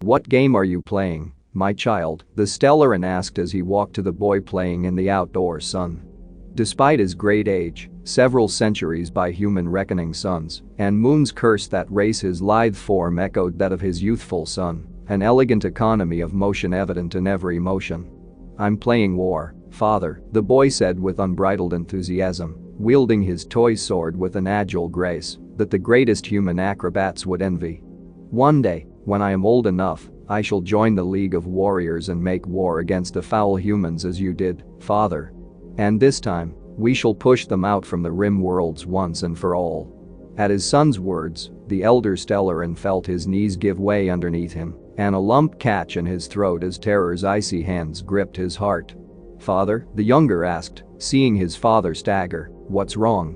"What game are you playing, my child?" the Stellaran asked as he walked to the boy playing in the outdoor sun. Despite his great age, several centuries by human reckoning suns, and moon's curse that race his lithe form echoed that of his youthful son, an elegant economy of motion evident in every motion. "I'm playing war, father," the boy said with unbridled enthusiasm, wielding his toy sword with an agile grace that the greatest human acrobats would envy. "One day, when I am old enough, I shall join the League of Warriors and make war against the foul humans as you did, father. And this time, we shall push them out from the rim worlds once and for all." At his son's words, the elder Stellaran felt his knees give way underneath him and a lump catch in his throat as terror's icy hands gripped his heart. "Father?" the younger asked, seeing his father stagger. "What's wrong?"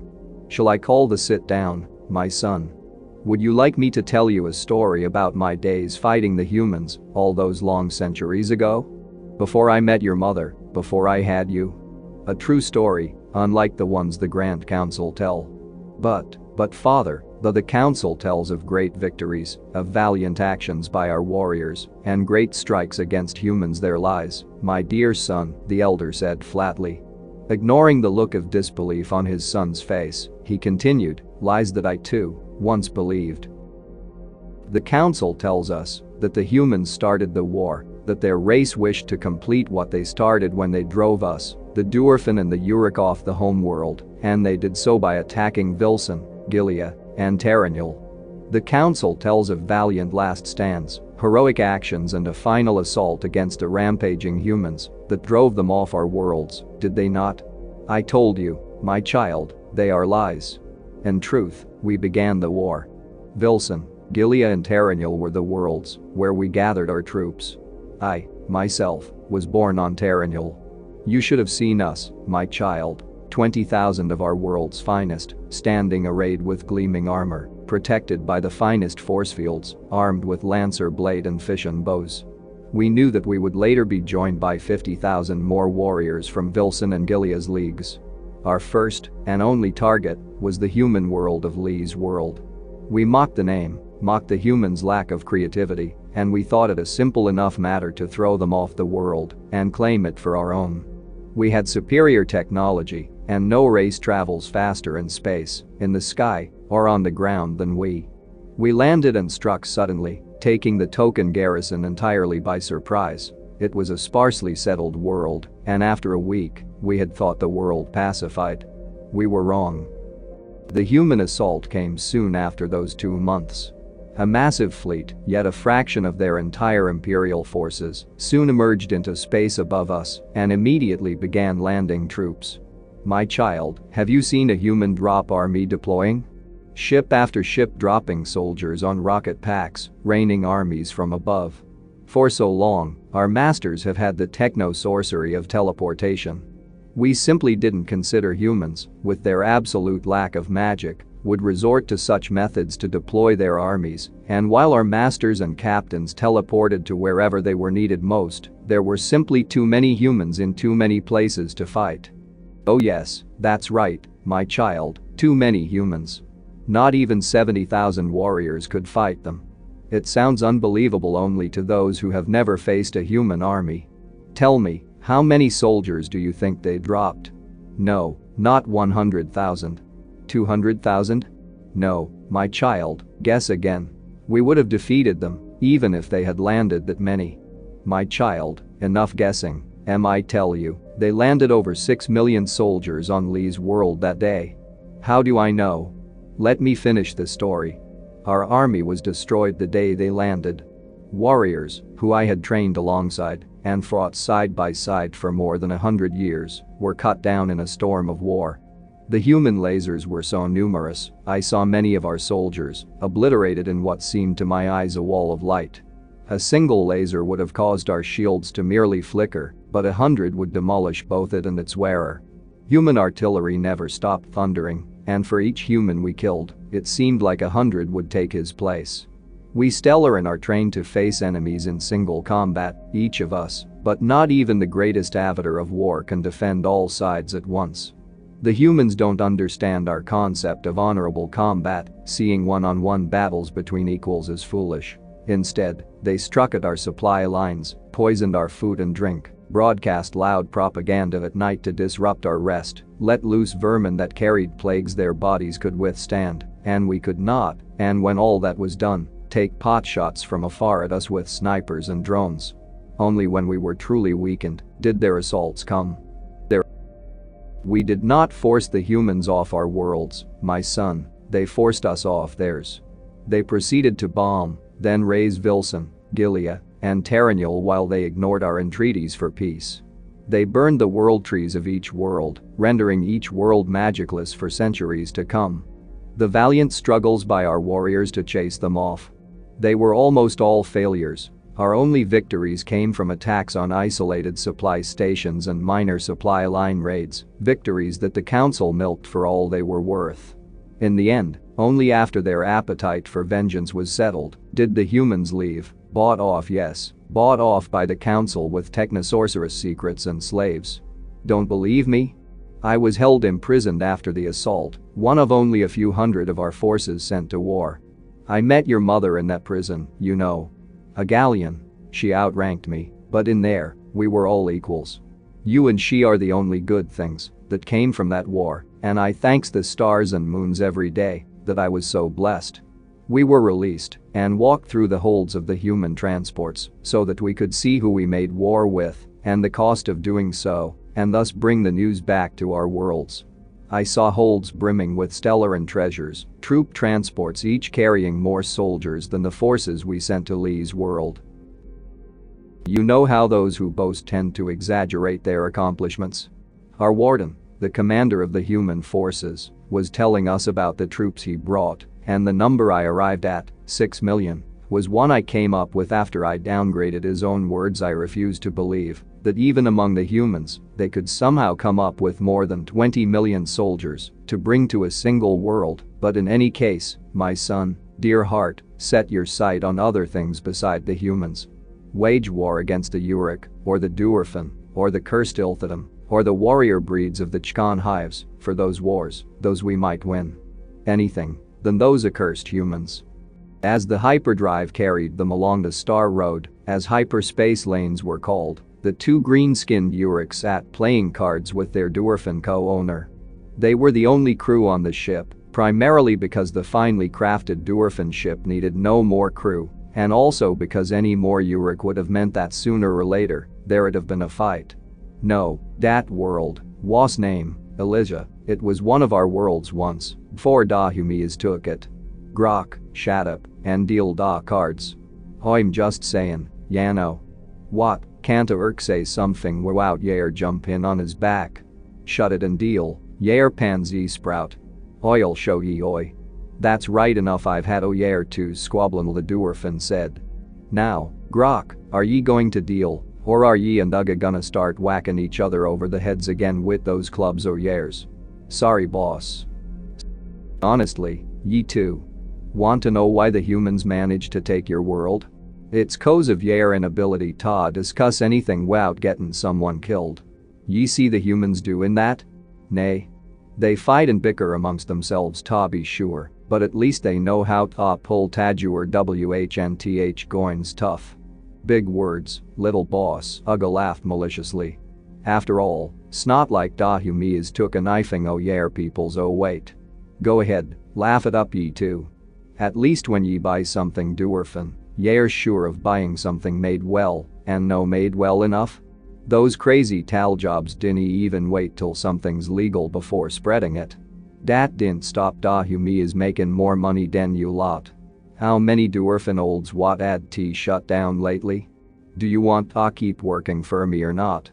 "Shall I call the sit down, my son? Would you like me to tell you a story about my days fighting the humans all those long centuries ago? Before I met your mother, before I had you? A true story, unlike the ones the Grand Council tell." But father, though the council tells of great victories, of valiant actions by our warriors, and great strikes against humans, there lies, my dear son, the elder said flatly. Ignoring the look of disbelief on his son's face, he continued, lies that I too once believed. The council tells us that the humans started the war, that their race wished to complete what they started when they drove us, the Duerfin and the Uruk, off the homeworld, and they did so by attacking Vilson, Gilead, and Terranil. The council tells of valiant last stands, heroic actions and a final assault against the rampaging humans that drove them off our worlds, did they not? I told you, my child, they are lies. In truth, we began the war. Vilson, Gilead and Terranil were the worlds where we gathered our troops. I, myself, was born on Terranil. You should have seen us, my child. 20,000 of our world's finest, standing arrayed with gleaming armor, protected by the finest force fields, armed with lancer blade and fission bows. We knew that we would later be joined by 50,000 more warriors from Vilson and Gilead's leagues. Our first and only target was the human world of Lee's world. We mocked the name, mocked the humans' lack of creativity, and we thought it a simple enough matter to throw them off the world and claim it for our own. We had superior technology, and no race travels faster in space, in the sky, or on the ground than we. We landed and struck suddenly, taking the token garrison entirely by surprise. It was a sparsely settled world, and after a week, we had thought the world pacified. We were wrong. The human assault came soon after those 2 months. A massive fleet, yet a fraction of their entire Imperial forces, soon emerged into space above us and immediately began landing troops. My child, have you seen a human drop army deploying? Ship after ship dropping soldiers on rocket packs, raining armies from above. For so long, our masters have had the techno-sorcery of teleportation. We simply didn't consider humans, with their absolute lack of magic, would resort to such methods to deploy their armies, and while our masters and captains teleported to wherever they were needed most, there were simply too many humans in too many places to fight. Oh yes, that's right, my child, too many humans. Not even 70,000 warriors could fight them. It sounds unbelievable only to those who have never faced a human army. Tell me, how many soldiers do you think they dropped? No, not 100,000. 200,000? No, my child, guess again. We would have defeated them, even if they had landed that many. My child, enough guessing. I tell you, they landed over 6 million soldiers on Lee's world that day. How do I know? Let me finish the story. Our army was destroyed the day they landed. Warriors, who I had trained alongside and fought side by side for more than 100 years, were cut down in a storm of war. The human lasers were so numerous, I saw many of our soldiers obliterated in what seemed to my eyes a wall of light. A single laser would have caused our shields to merely flicker, but 100 would demolish both it and its wearer. Human artillery never stopped thundering, and for each human we killed, it seemed like 100 would take his place. We Stellaran are trained to face enemies in single combat, each of us, but not even the greatest avatar of war can defend all sides at once. The humans don't understand our concept of honorable combat, seeing one-on-one battles between equals is foolish. Instead, they struck at our supply lines, poisoned our food and drink, broadcast loud propaganda at night to disrupt our rest, let loose vermin that carried plagues their bodies could withstand, and we could not, and when all that was done, take potshots from afar at us with snipers and drones. Only when we were truly weakened did their assaults come. We did not force the humans off our worlds, my son, they forced us off theirs. They proceeded to bomb, then raze Vilson, Gilead, and Terranul while they ignored our entreaties for peace. They burned the world trees of each world, rendering each world magicless for centuries to come. The valiant struggles by our warriors to chase them off. They were almost all failures. Our only victories came from attacks on isolated supply stations and minor supply line raids, victories that the council milked for all they were worth. In the end, only after their appetite for vengeance was settled, did the humans leave, bought off, yes, bought off by the council with technosorcerous secrets and slaves. Don't believe me? I was held imprisoned after the assault, one of only a few hundred of our forces sent to war. I met your mother in that prison, you know. A galleon. She outranked me, but in there, we were all equals. You and she are the only good things that came from that war, and I thanks the stars and moons every day that I was so blessed. We were released and walked through the holds of the human transports so that we could see who we made war with and the cost of doing so, and thus bring the news back to our worlds. I saw holds brimming with Stellaran treasures, troop transports each carrying more soldiers than the forces we sent to Lee's world. You know how those who boast tend to exaggerate their accomplishments? Our warden, the commander of the human forces, was telling us about the troops he brought, and the number I arrived at, 6 million, was one I came up with after I downgraded his own words. I refused to believe that even among the humans, they could somehow come up with more than 20 million soldiers to bring to a single world, but in any case, my son, dear heart, set your sight on other things beside the humans. Wage war against the Uruk, or the Duerfan, or the cursed Ilthidam, or the warrior breeds of the Chkan Hives, for those wars, those we might win. Anything than those accursed humans. As the hyperdrive carried them along the Star Road, as hyperspace lanes were called, the two green-skinned Uruks sat playing cards with their Duerfan co-owner. They were the only crew on the ship, primarily because the finely crafted Duerfan ship needed no more crew, and also because any more Uruk would have meant that sooner or later, there'd have been a fight. No, that world was name, Elysia, it was one of our worlds once, before Dahumias took it. Grok, shut up, and deal da cards. I'm just saying, Yano. What, can't a Urk say something without Yair jump in on his back? Shut it and deal, Yair pansy sprout. I'll show ye oi. That's right enough, I've had Yair to squabbling, the Duerfan said. Now, Grok, are ye going to deal, or are ye and Ugga gonna start whacking each other over the heads again with those clubs or Yairs? Sorry boss. Honestly, ye two. Want to know why the humans managed to take your world? It's 'cause of Yair inability to discuss anything without getting someone killed. Ye see the humans doing that? Nay. They fight and bicker amongst themselves to be sure, but at least they know how to pull Tajur WHNTH goins tough. Big words, little boss, Ugga laughed maliciously. After all, it's not like Dahumias took a knifing Yair peoples. Oh wait. Go ahead, laugh it up ye two. At least when ye buy something Duerfan, Yair's sure of buying something made well, and no made well enough. Those crazy tal jobs didn't even wait till something's legal before spreading it. Dat didn't stop Dahumias making more money than you lot. How many Duerfan olds what ad T shut down lately? Do you want to keep working for me or not?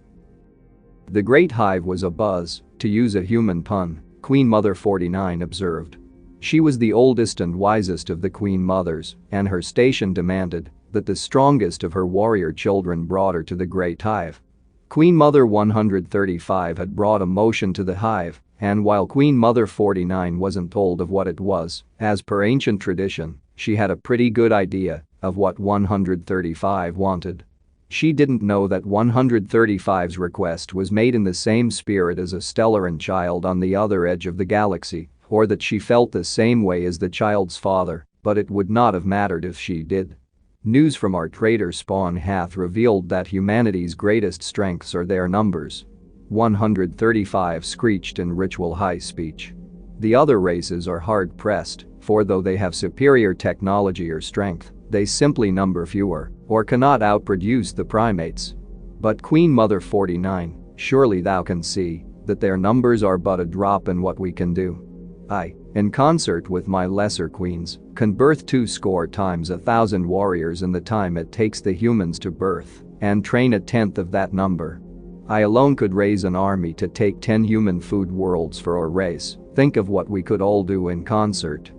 The Great Hive was abuzz, to use a human pun, Queen Mother 49 observed. She was the oldest and wisest of the Queen Mothers, and her station demanded that the strongest of her warrior children brought her to the Great Hive. Queen Mother 135 had brought a motion to the Hive, and while Queen Mother 49 wasn't told of what it was, as per ancient tradition, she had a pretty good idea of what 135 wanted. She didn't know that 135's request was made in the same spirit as a Stellaran child on the other edge of the galaxy, or that she felt the same way as the child's father, but it would not have mattered if she did. News from our traitor spawn hath revealed that humanity's greatest strengths are their numbers. 135 screeched in ritual high speech. The other races are hard-pressed, for though they have superior technology or strength, they simply number fewer, or cannot outproduce the primates. But Queen Mother 49, surely thou can see that their numbers are but a drop in what we can do. I, in concert with my lesser queens, can birth 20 times 1,000 warriors in the time it takes the humans to birth, and train 1/10 of that number. I alone could raise an army to take 10 human food worlds for our race. Think of what we could all do in concert.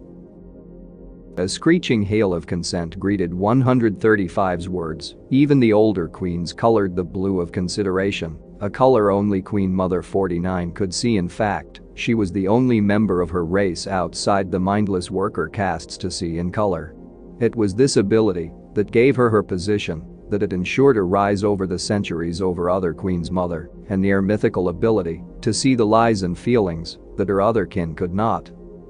A screeching hail of consent greeted 135's words. Even the older queens colored the blue of consideration, a color only Queen Mother 49 could see. In fact, she was the only member of her race outside the mindless worker castes to see in color. It was this ability that gave her her position, that had ensured a rise over the centuries over other Queen's mother, and near mythical ability to see the lies and feelings that her other kin could not.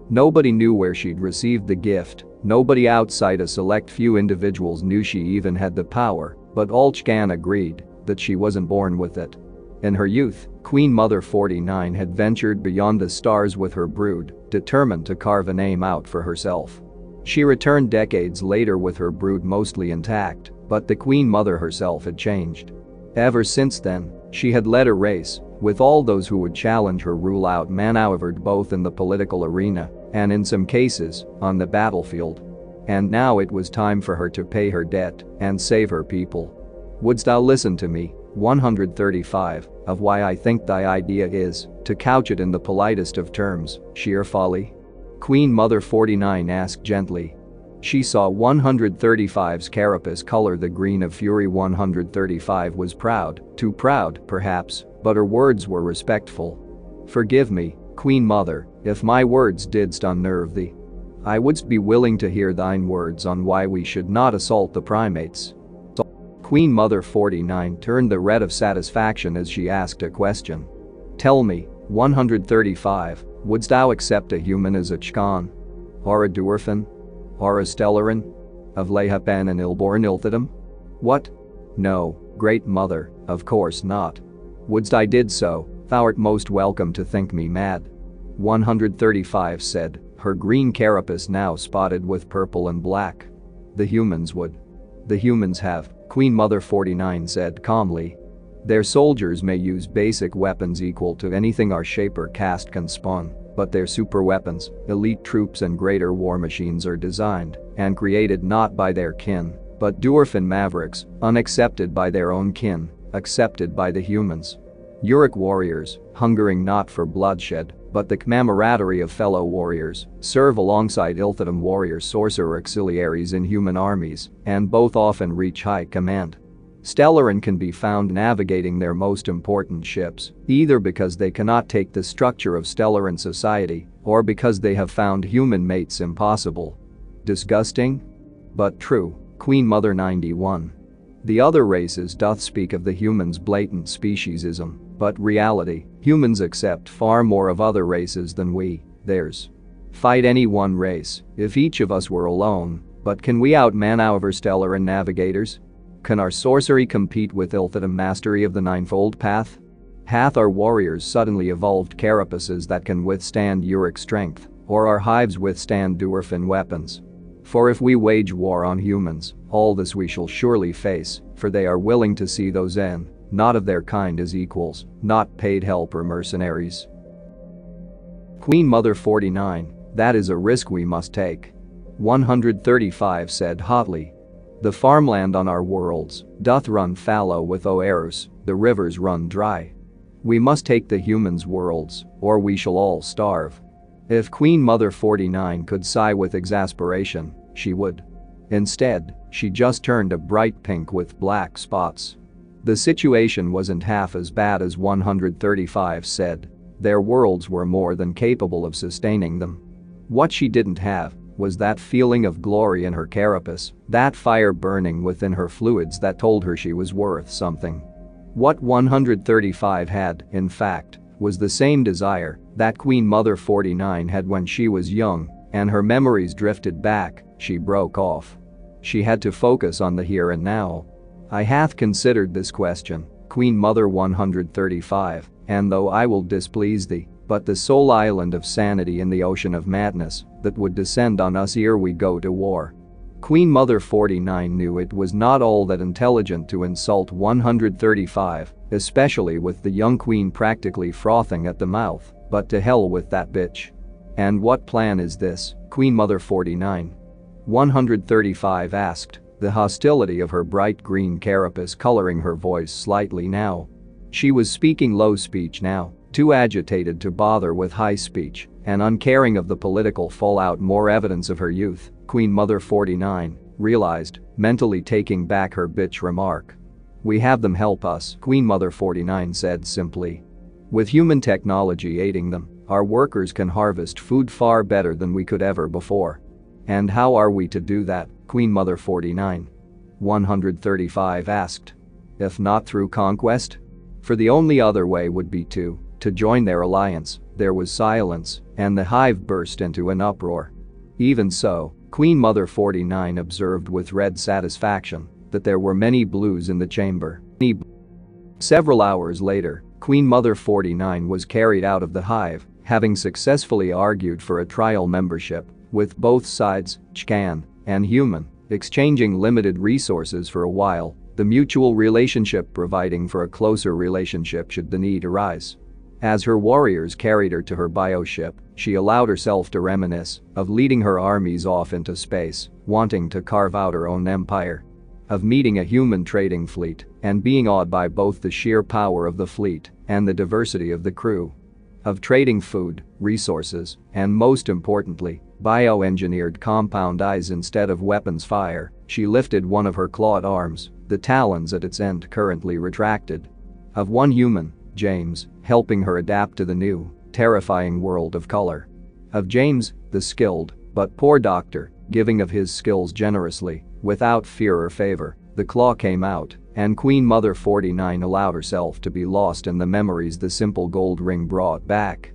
Nobody knew where she'd received the gift, nobody outside a select few individuals knew she even had the power, but all Chkan agreed that she wasn't born with it. In her youth, Queen Mother 49 had ventured beyond the stars with her brood, determined to carve a name out for herself. She returned decades later with her brood mostly intact, but the Queen Mother herself had changed. Ever since then, she had led a race, with all those who would challenge her rule outmaneuvered both in the political arena and in some cases, on the battlefield. And now it was time for her to pay her debt and save her people. Wouldst thou listen to me, 135, of why I think thy idea is, to couch it in the politest of terms, sheer folly? Queen Mother 49 asked gently. She saw 135's carapace color the green of fury. 135 was proud, too proud, perhaps, but her words were respectful. Forgive me, Queen Mother, if my words didst unnerve thee. I wouldst be willing to hear thine words on why we should not assault the primates. Queen Mother 49 turned the red of satisfaction as she asked a question. Tell me, 135, wouldst thou accept a human as a Chkan? Or a Dwarfin? Or a Stellarin? Of Lehapan and Ilborn Ilthidum? What? No, Great Mother, of course not. Wouldst I did so, thou'rt most welcome to think me mad. 135 said, her green carapace now spotted with purple and black. The humans would. The humans have, Queen Mother 49 said calmly. Their soldiers may use basic weapons equal to anything our shaper caste can spawn, but their super weapons, elite troops and greater war machines are designed and created not by their kin, but dwarfin mavericks, unaccepted by their own kin, accepted by the humans. Uric warriors, hungering not for bloodshed, but the camaraderie of fellow warriors, serve alongside Ilthidum warrior sorcerer auxiliaries in human armies, and both often reach high command. Stellarin can be found navigating their most important ships, either because they cannot take the structure of Stellarin society, or because they have found human mates impossible. Disgusting? But true, Queen Mother 91. The other races doth speak of the humans' blatant speciesism, but reality, humans accept far more of other races than we, theirs. Fight any one race, if each of us were alone, but can we outmaneuver Stellarin navigators? Can our sorcery compete with Ilthidum mastery of the Ninefold Path? Hath our warriors suddenly evolved carapaces that can withstand Uric strength, or our hives withstand dwarfin weapons? For if we wage war on humans, all this we shall surely face, for they are willing to see those not of their kind as equals, not paid help or mercenaries. Queen Mother 49, that is a risk we must take. 135 said hotly. The farmland on our worlds doth run fallow with oeros, the rivers run dry. We must take the humans' worlds, or we shall all starve. If Queen Mother 49 could sigh with exasperation, she would. Instead, she just turned a bright pink with black spots. The situation wasn't half as bad as 135 said. Their worlds were more than capable of sustaining them. What she didn't have was that feeling of glory in her carapace, that fire burning within her fluids that told her she was worth something. What 135 had, in fact, was the same desire that Queen Mother 49 had when she was young, and her memories drifted back. She broke off. She had to focus on the here and now. I hath considered this question, Queen Mother 135, and though I will displease thee, but the sole island of sanity in the ocean of madness that would descend on us ere we go to war. Queen Mother 49 knew it was not all that intelligent to insult 135, especially with the young queen practically frothing at the mouth, but to hell with that bitch. And what plan is this, Queen Mother 49? 135 asked, the hostility of her bright green carapace coloring her voice slightly now. She was speaking low speech now, too agitated to bother with high speech, and uncaring of the political fallout more evidence of her youth, Queen Mother 49 realized, mentally taking back her bitch remark. We have them help us, Queen Mother 49 said simply. With human technology aiding them, our workers can harvest food far better than we could ever before. And how are we to do that, Queen Mother 49? 135 asked. If not through conquest? For the only other way would be to join their alliance. There was silence, and the Hive burst into an uproar. Even so, Queen Mother 49 observed with red satisfaction that there were many blues in the chamber. Several hours later, Queen Mother 49 was carried out of the Hive, having successfully argued for a trial membership with both sides, Chkan and human, exchanging limited resources for a while, the mutual relationship providing for a closer relationship should the need arise. As her warriors carried her to her bioship, she allowed herself to reminisce of leading her armies off into space, wanting to carve out her own empire. Of meeting a human trading fleet and being awed by both the sheer power of the fleet and the diversity of the crew. Of trading food, resources, and most importantly, bioengineered compound eyes instead of weapons fire. She lifted one of her clawed arms, the talons at its end currently retracted. Of one human, James, helping her adapt to the new, terrifying world of color. Of James, the skilled, but poor doctor, giving of his skills generously, without fear or favor, the claw came out, and Queen Mother 49 allowed herself to be lost in the memories the simple gold ring brought back.